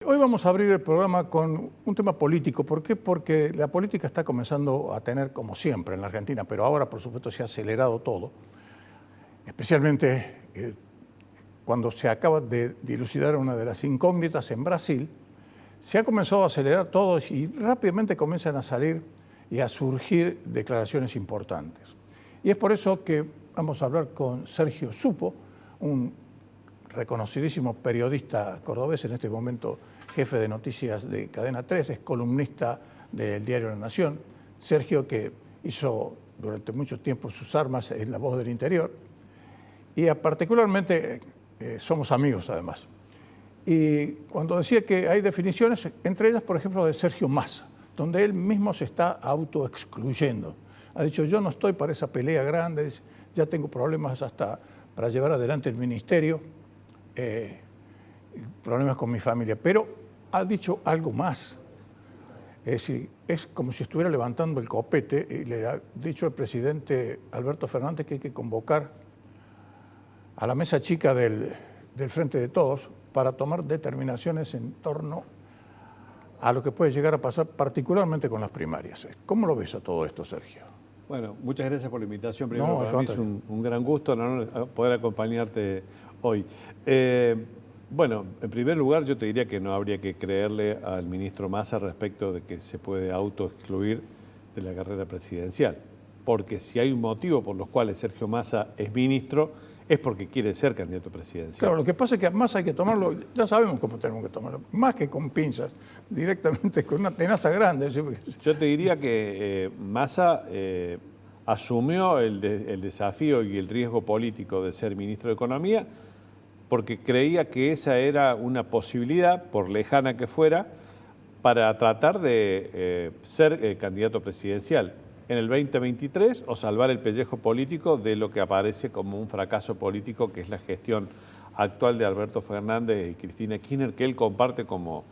Hoy vamos a abrir el programa con un tema político. ¿Por qué? Porque la política está comenzando a tener, como siempre en la Argentina, pero ahora por supuesto se ha acelerado todo, especialmente cuando se acaba de dilucidar una de las incógnitas en Brasil, se ha comenzado a acelerar todo y rápidamente comienzan a salir y a surgir declaraciones importantes. Y es por eso que vamos a hablar con Sergio Supo, un reconocidísimo periodista cordobés, en este momento jefe de noticias de Cadena 3, es columnista del diario La Nación. Sergio, que hizo durante mucho tiempo sus armas en La Voz del Interior, y particularmente somos amigos además. Y cuando decía que hay definiciones, entre ellas, por ejemplo, de Sergio Massa, donde él mismo se está autoexcluyendo. Ha dicho, yo no estoy para esa pelea grande, ya tengo problemas hasta para llevar adelante el ministerio, problemas con mi familia, pero ha dicho algo más. Es decir, es como si estuviera levantando el copete y le ha dicho al presidente Alberto Fernández que hay que convocar a la mesa chica del Frente de Todos para tomar determinaciones en torno a lo que puede llegar a pasar, particularmente con las primarias. ¿Cómo lo ves a todo esto, Sergio? Bueno, muchas gracias por la invitación. Primero, para mí es un gran gusto poder acompañarte hoy. Bueno, en primer lugar, yo te diría que no habría que creerle al ministro Massa respecto de que se puede autoexcluir de la carrera presidencial. Porque si hay un motivo por los cuales Sergio Massa es ministro, es porque quiere ser candidato presidencial. Claro, lo que pasa es que a Massa hay que tomarlo, ya sabemos cómo tenemos que tomarlo, más que con pinzas, directamente con una tenaza grande. Yo te diría que Massa asumió el desafío y el riesgo político de ser ministro de Economía porque creía que esa era una posibilidad, por lejana que fuera, para tratar de ser candidato presidencial en el 2023 o salvar el pellejo político de lo que aparece como un fracaso político, que es la gestión actual de Alberto Fernández y Cristina Kirchner, que él comparte como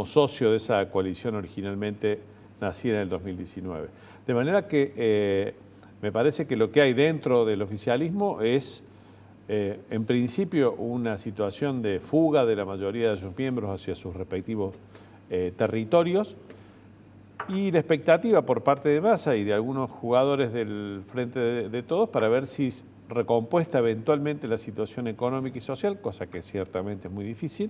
socio de esa coalición originalmente nacida en el 2019. De manera que me parece que lo que hay dentro del oficialismo es, en principio, una situación de fuga de la mayoría de sus miembros hacia sus respectivos territorios, y la expectativa por parte de Massa y de algunos jugadores del Frente de Todos para ver si recompuesta eventualmente la situación económica y social, cosa que ciertamente es muy difícil,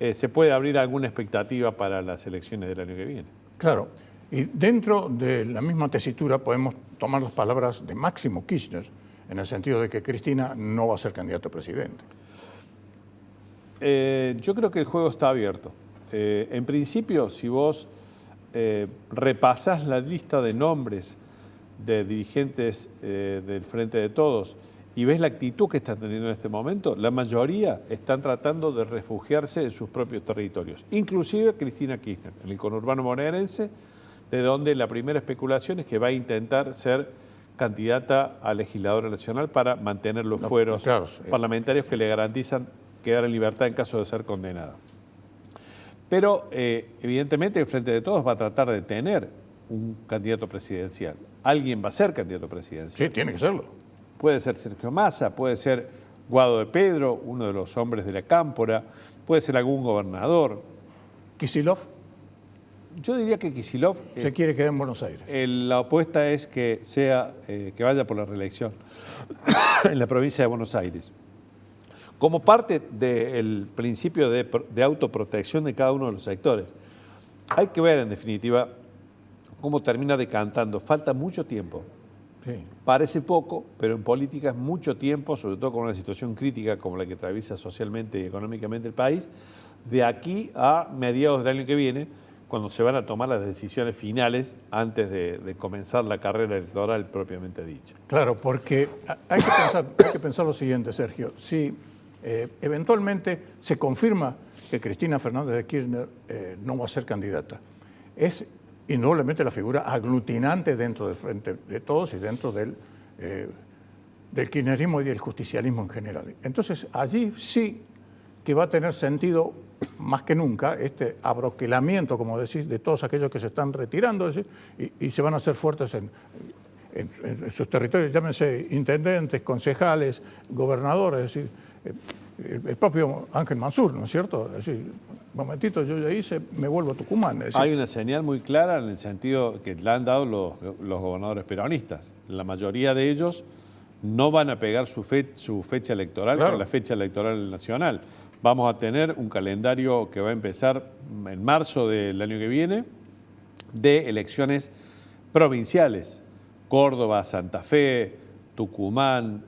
se puede abrir alguna expectativa para las elecciones del año que viene. Claro, y dentro de la misma tesitura podemos tomar las palabras de Máximo Kirchner, en el sentido de que Cristina no va a ser candidato a presidente. Yo creo que el juego está abierto. En principio, si vos repasás la lista de nombres de dirigentes del Frente de Todos y ves la actitud que están teniendo en este momento, la mayoría están tratando de refugiarse en sus propios territorios, inclusive Cristina Kirchner, en el conurbano bonaerense, de donde la primera especulación es que va a intentar ser candidata a legisladora nacional para mantener los fueros parlamentarios que le garantizan quedar en libertad en caso de ser condenada. Pero evidentemente el Frente de Todos va a tratar de tener un candidato presidencial. Alguien va a ser candidato presidencial. Sí, tiene que serlo. Puede ser Sergio Massa, puede ser Guado de Pedro, uno de los hombres de la Cámpora, puede ser algún gobernador. ¿Kicillof? Yo diría que Kicillof se quiere quedar en Buenos Aires. La apuesta es que que vaya por la reelección en la provincia de Buenos Aires. Como parte del principio de autoprotección de cada uno de los sectores. Hay que ver, en definitiva, cómo termina decantando. Falta mucho tiempo. Sí. Parece poco, pero en política es mucho tiempo, sobre todo con una situación crítica como la que atraviesa socialmente y económicamente el país, de aquí a mediados del año que viene, cuando se van a tomar las decisiones finales antes de comenzar la carrera electoral propiamente dicha. Claro, porque hay que pensar lo siguiente, Sergio. Si eventualmente se confirma que Cristina Fernández de Kirchner no va a ser candidata, es indudablemente la figura aglutinante dentro del Frente de Todos y dentro del kirchnerismo y del justicialismo en general. Entonces, allí sí que va a tener sentido más que nunca este abroquelamiento, como decís, de todos aquellos que se están retirando, es decir, y se van a hacer fuertes en sus territorios, llámense intendentes, concejales, gobernadores, es decir, el propio Ángel Mansur, ¿no es cierto? Es decir, momentito, yo ya hice, me vuelvo a Tucumán. Es decir, Hay una señal muy clara en el sentido que la han dado los gobernadores peronistas. La mayoría de ellos no van a pegar su fecha electoral claro, con la fecha electoral nacional. Vamos a tener un calendario que va a empezar en marzo del año que viene de elecciones provinciales. Córdoba, Santa Fe, Tucumán,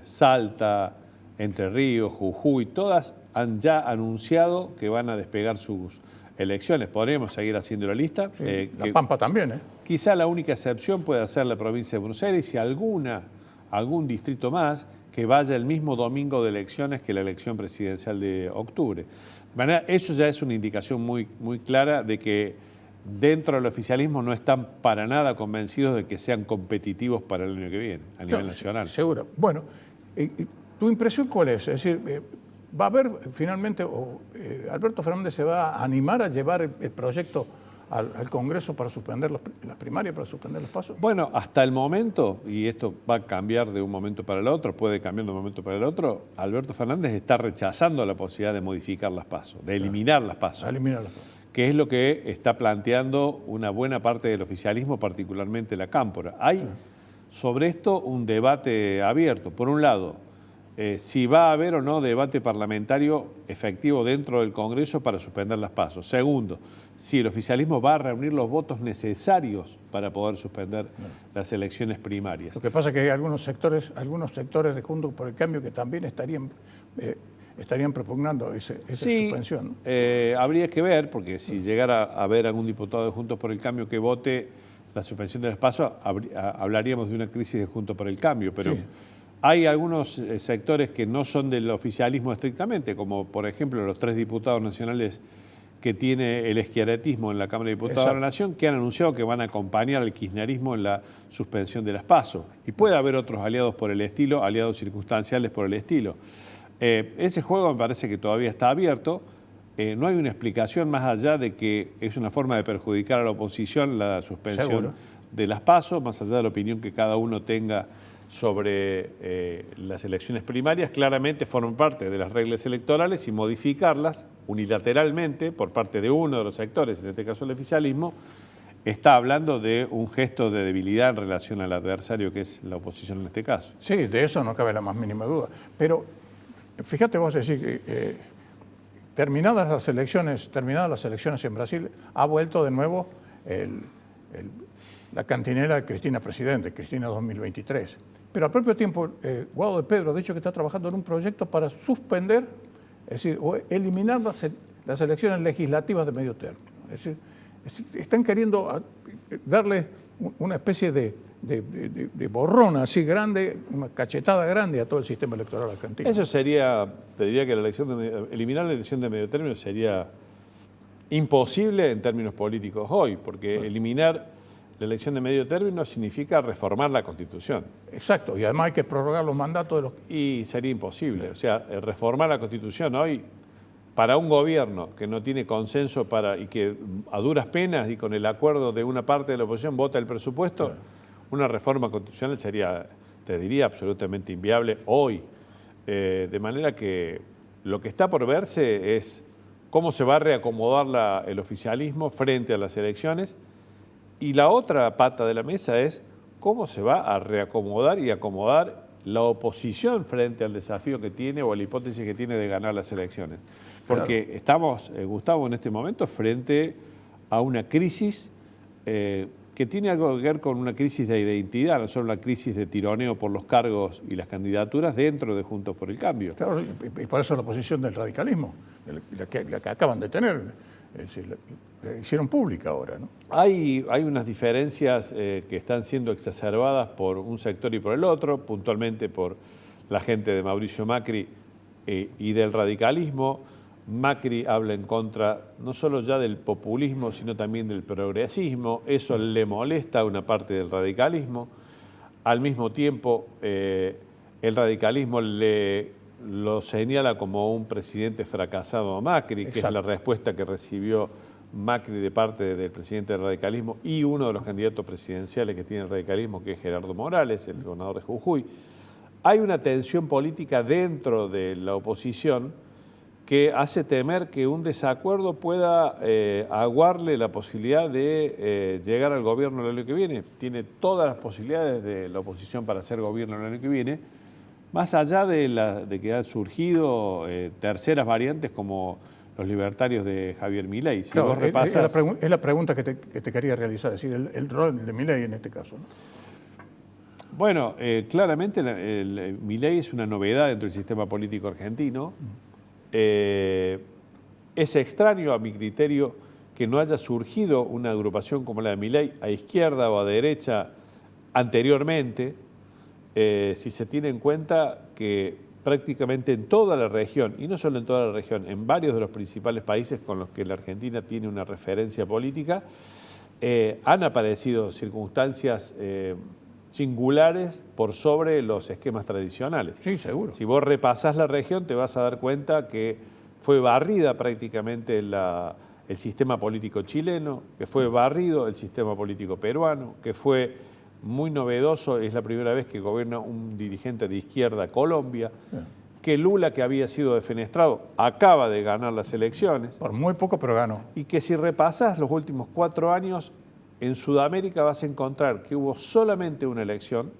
Salta, Entre Ríos, Jujuy, todas han ya anunciado que van a despegar sus elecciones. Podremos seguir haciendo la lista. sí, La Pampa también, ¿eh? Quizá la única excepción pueda ser la provincia de Buenos Aires y algún distrito más que vaya el mismo domingo de elecciones que la elección presidencial de octubre. De manera, eso ya es una indicación muy, muy clara de que dentro del oficialismo no están para nada convencidos de que sean competitivos para el año que viene, a nivel nacional. Seguro. Bueno, ¿tu impresión cuál es? Es decir, ¿va a haber finalmente, Alberto Fernández se va a animar a llevar el proyecto al Congreso para suspender las primarias, para suspender los pasos? Bueno, hasta el momento, y esto va a cambiar de un momento para el otro, puede cambiar de un momento para el otro, Alberto Fernández está rechazando la posibilidad de modificar las pasos, de eliminar las pasos. Eliminar las pasos. Que es lo que está planteando una buena parte del oficialismo, particularmente la Cámpora. Hay sobre esto un debate abierto. Por un lado, si va a haber o no debate parlamentario efectivo dentro del Congreso para suspender las pasos. Segundo, si el oficialismo va a reunir los votos necesarios para poder suspender las elecciones primarias. Lo que pasa es que hay algunos sectores de Juntos por el Cambio que también estarían propugnando esa suspensión, ¿no? Habría que ver, porque si llegara a haber algún diputado de Juntos por el Cambio que vote la suspensión de los pasos, hablaríamos de una crisis de Juntos por el Cambio, pero sí. Hay algunos sectores que no son del oficialismo estrictamente, como por ejemplo los 3 diputados nacionales que tiene el esquiaretismo en la Cámara de Diputados Exacto. de la Nación, que han anunciado que van a acompañar al kirchnerismo en la suspensión de las pasos. Y puede haber otros aliados por el estilo, aliados circunstanciales por el estilo. Ese juego me parece que todavía está abierto. No hay una explicación más allá de que es una forma de perjudicar a la oposición la suspensión ¿Seguro? De las pasos, más allá de la opinión que cada uno tenga sobre las elecciones primarias, claramente forman parte de las reglas electorales y modificarlas unilateralmente por parte de uno de los sectores, en este caso el oficialismo, está hablando de un gesto de debilidad en relación al adversario que es la oposición en este caso. Sí, de eso no cabe la más mínima duda. Pero fíjate vos decir que terminadas las elecciones en Brasil, ha vuelto de nuevo la cantinera de Cristina Presidente, Cristina 2023. Pero al propio tiempo, Guado de Pedro ha dicho que está trabajando en un proyecto para suspender, es decir, o eliminar las elecciones legislativas de medio término. Es decir, están queriendo darle una especie de borrón así grande, una cachetada grande a todo el sistema electoral argentino. Eso sería, te diría que eliminar la elección de medio término sería imposible en términos políticos hoy, porque eliminar la elección de medio término significa reformar la Constitución. Exacto, y además hay que prorrogar los mandatos de los... Y sería imposible. O sea, reformar la Constitución hoy, para un gobierno que no tiene consenso y que a duras penas y con el acuerdo de una parte de la oposición vota el presupuesto, una reforma constitucional sería, te diría, absolutamente inviable hoy. De manera que lo que está por verse es cómo se va a reacomodar el oficialismo frente a las elecciones. Y la otra pata de la mesa es cómo se va a reacomodar y acomodar la oposición frente al desafío que tiene o a la hipótesis que tiene de ganar las elecciones. Porque estamos, Gustavo, en este momento frente a una crisis que tiene algo que ver con una crisis de identidad, no solo una crisis de tironeo por los cargos y las candidaturas dentro de Juntos por el Cambio. Claro, y por eso la posición del radicalismo, la que acaban de tener. Es decir, la hicieron pública ahora, ¿no? Hay unas diferencias que están siendo exacerbadas por un sector y por el otro, puntualmente por la gente de Mauricio Macri y del radicalismo. Macri habla en contra no solo ya del populismo, sino también del progresismo. Eso le molesta a una parte del radicalismo. Al mismo tiempo, el radicalismo lo señala como un presidente fracasado a Macri, Exacto. que es la respuesta que recibió Macri de parte del presidente del radicalismo y uno de los candidatos presidenciales que tiene el radicalismo, que es Gerardo Morales, el gobernador de Jujuy. Hay una tensión política dentro de la oposición que hace temer que un desacuerdo pueda aguarle la posibilidad de llegar al gobierno el año que viene. Tiene todas las posibilidades de la oposición para hacer gobierno el año que viene, más allá de que han surgido terceras variantes como los libertarios de Javier Milei. Si claro, vos repasas... es la pregunta que te quería realizar, es decir, el rol de Milei en este caso, ¿no? Bueno, claramente Milei es una novedad dentro del sistema político argentino. Es extraño a mi criterio que no haya surgido una agrupación como la de Milei a izquierda o a derecha anteriormente, si se tiene en cuenta que prácticamente en toda la región, y no solo en toda la región, en varios de los principales países con los que la Argentina tiene una referencia política, han aparecido circunstancias singulares por sobre los esquemas tradicionales. Sí, seguro. Si vos repasás la región te vas a dar cuenta que fue barrida prácticamente el sistema político chileno, que fue barrido el sistema político peruano, que fue muy novedoso, es la primera vez que gobierna un dirigente de izquierda Colombia, que Lula, que había sido defenestrado, acaba de ganar las elecciones. Por muy poco, pero ganó. Y que si repasas los últimos 4 años, en Sudamérica vas a encontrar que hubo solamente una elección,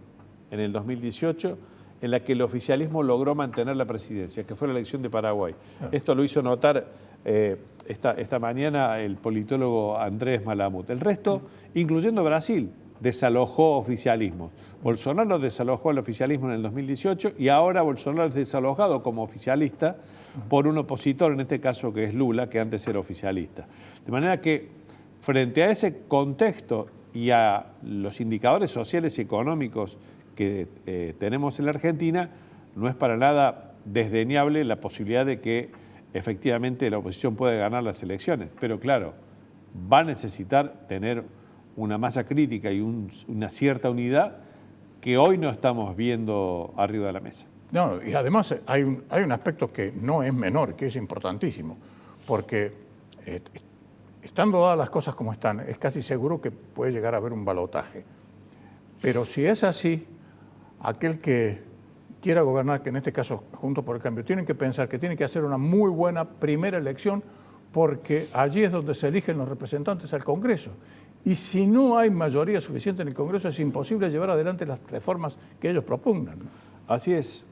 en el 2018, en la que el oficialismo logró mantener la presidencia, que fue la elección de Paraguay. Esto lo hizo notar esta mañana el politólogo Andrés Malamud. El resto, incluyendo Brasil, desalojó oficialismos. Bolsonaro desalojó el oficialismo en el 2018 y ahora Bolsonaro es desalojado como oficialista por un opositor, en este caso que es Lula, que antes era oficialista. De manera que frente a ese contexto y a los indicadores sociales y económicos que tenemos en la Argentina, no es para nada desdeñable la posibilidad de que efectivamente la oposición pueda ganar las elecciones. Pero claro, va a necesitar tener una masa crítica y una cierta unidad que hoy no estamos viendo arriba de la mesa. No, y además hay un aspecto que no es menor, que es importantísimo, porque estando dadas las cosas como están, es casi seguro que puede llegar a haber un balotaje. Pero si es así, aquel que quiera gobernar, que en este caso Juntos por el Cambio, tienen que pensar que tiene que hacer una muy buena primera elección, porque allí es donde se eligen los representantes al Congreso. Y si no hay mayoría suficiente en el Congreso, es imposible llevar adelante las reformas que ellos propongan. Así es.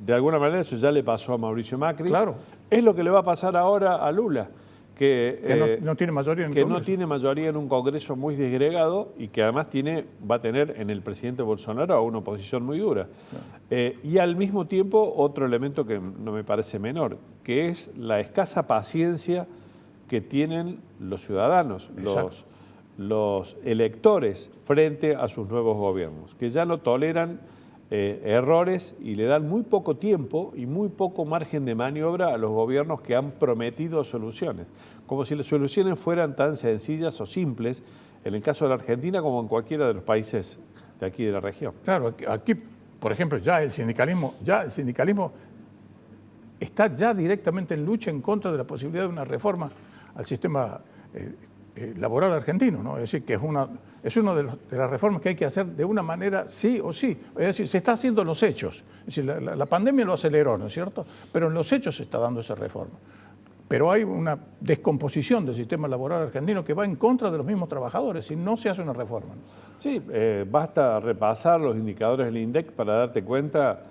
De alguna manera eso ya le pasó a Mauricio Macri. Claro. Es lo que le va a pasar ahora a Lula, que no tiene mayoría en el Congreso. No tiene mayoría en un Congreso muy disgregado y que además va a tener en el presidente Bolsonaro a una oposición muy dura. Claro. Y al mismo tiempo otro elemento que no me parece menor, que es la escasa paciencia que tienen los ciudadanos, los electores frente a sus nuevos gobiernos, que ya no toleran errores y le dan muy poco tiempo y muy poco margen de maniobra a los gobiernos que han prometido soluciones, como si las soluciones fueran tan sencillas o simples en el caso de la Argentina como en cualquiera de los países de aquí de la región. Claro, aquí, por ejemplo, ya el sindicalismo está ya directamente en lucha en contra de la posibilidad de una reforma al sistema laboral argentino, ¿no? Es decir, que es una de las reformas que hay que hacer de una manera sí o sí. Es decir, se está haciendo en los hechos. Es decir, la pandemia lo aceleró, ¿no es cierto? Pero en los hechos se está dando esa reforma. Pero hay una descomposición del sistema laboral argentino que va en contra de los mismos trabajadores si no se hace una reforma, ¿no? Sí, basta repasar los indicadores del INDEC para darte cuenta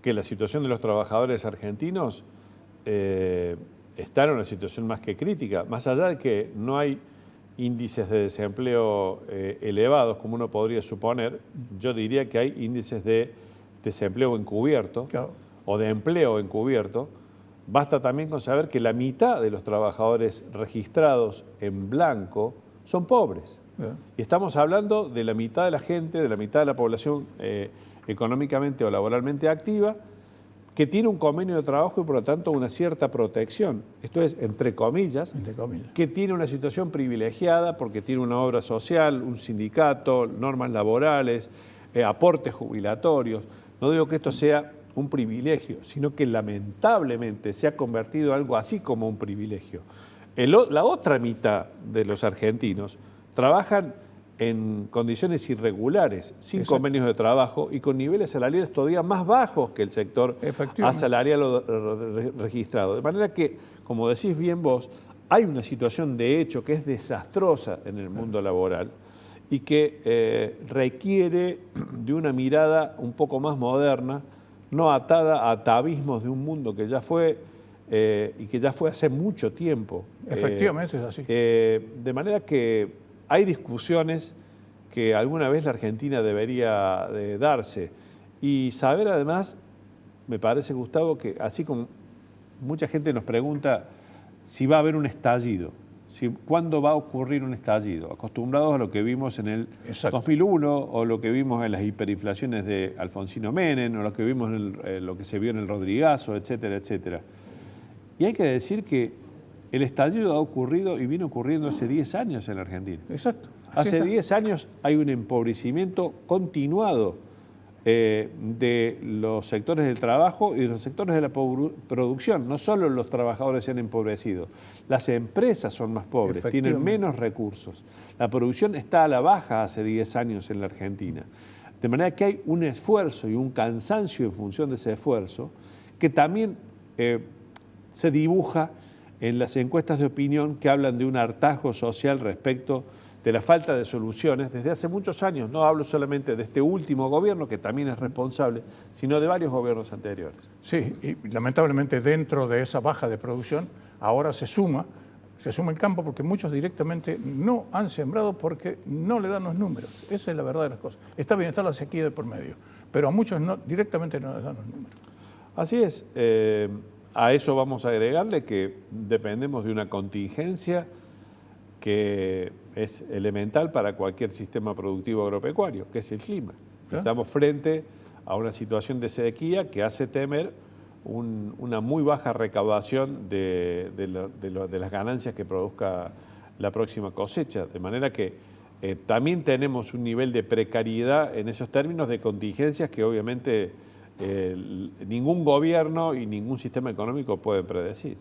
que la situación de los trabajadores argentinos está en una situación más que crítica, más allá de que no hay índices de desempleo elevados, como uno podría suponer. Yo diría que hay índices de desempleo encubierto, claro, o de empleo encubierto. Basta también con saber que la mitad de los trabajadores registrados en blanco son pobres. Y estamos hablando de la mitad de la gente, de la mitad de la población económicamente o laboralmente activa, que tiene un convenio de trabajo y por lo tanto una cierta protección. Esto es, entre comillas, que tiene una situación privilegiada porque tiene una obra social, un sindicato, normas laborales, aportes jubilatorios. No digo que esto sea un privilegio, sino que lamentablemente se ha convertido en algo así como un privilegio. La otra mitad de los argentinos trabajan en condiciones irregulares, sin convenios de trabajo y con niveles salariales todavía más bajos que el sector asalariado registrado. De manera que, como decís bien vos, hay una situación de hecho que es desastrosa en el mundo laboral y que requiere de una mirada un poco más moderna, no atada a atavismos de un mundo que ya fue y que ya fue hace mucho tiempo. Efectivamente es así. De manera que hay discusiones que alguna vez la Argentina debería de darse y saber además, me parece, Gustavo, que así como mucha gente nos pregunta si va a haber un estallido, cuándo va a ocurrir un estallido, acostumbrados a lo que vimos en el 2001 o lo que vimos en las hiperinflaciones de Alfonsino Menem o lo que vimos en lo que se vio en el Rodrigazo, etcétera, etcétera. Y hay que decir que el estallido ha ocurrido y viene ocurriendo hace 10 años en la Argentina. Exacto. Hace 10 años hay un empobrecimiento continuado de los sectores del trabajo y de los sectores de la producción. No solo los trabajadores se han empobrecido, las empresas son más pobres, tienen menos recursos. La producción está a la baja hace 10 años en la Argentina. De manera que hay un esfuerzo y un cansancio en función de ese esfuerzo que también se dibuja en las encuestas de opinión que hablan de un hartazgo social respecto de la falta de soluciones desde hace muchos años. No hablo solamente de este último gobierno, que también es responsable, sino de varios gobiernos anteriores. Sí, y lamentablemente dentro de esa baja de producción ahora se suma el campo porque muchos directamente no han sembrado porque no le dan los números. Esa es la verdad de las cosas. Está bien, está la sequía de por medio, pero a muchos directamente no les dan los números. Así es. A eso vamos a agregarle que dependemos de una contingencia que es elemental para cualquier sistema productivo agropecuario, que es el clima. Estamos frente a una situación de sequía que hace temer una muy baja recaudación de las ganancias que produzca la próxima cosecha. De manera que también tenemos un nivel de precariedad en esos términos de contingencias que obviamente ningún gobierno y ningún sistema económico puede predecir.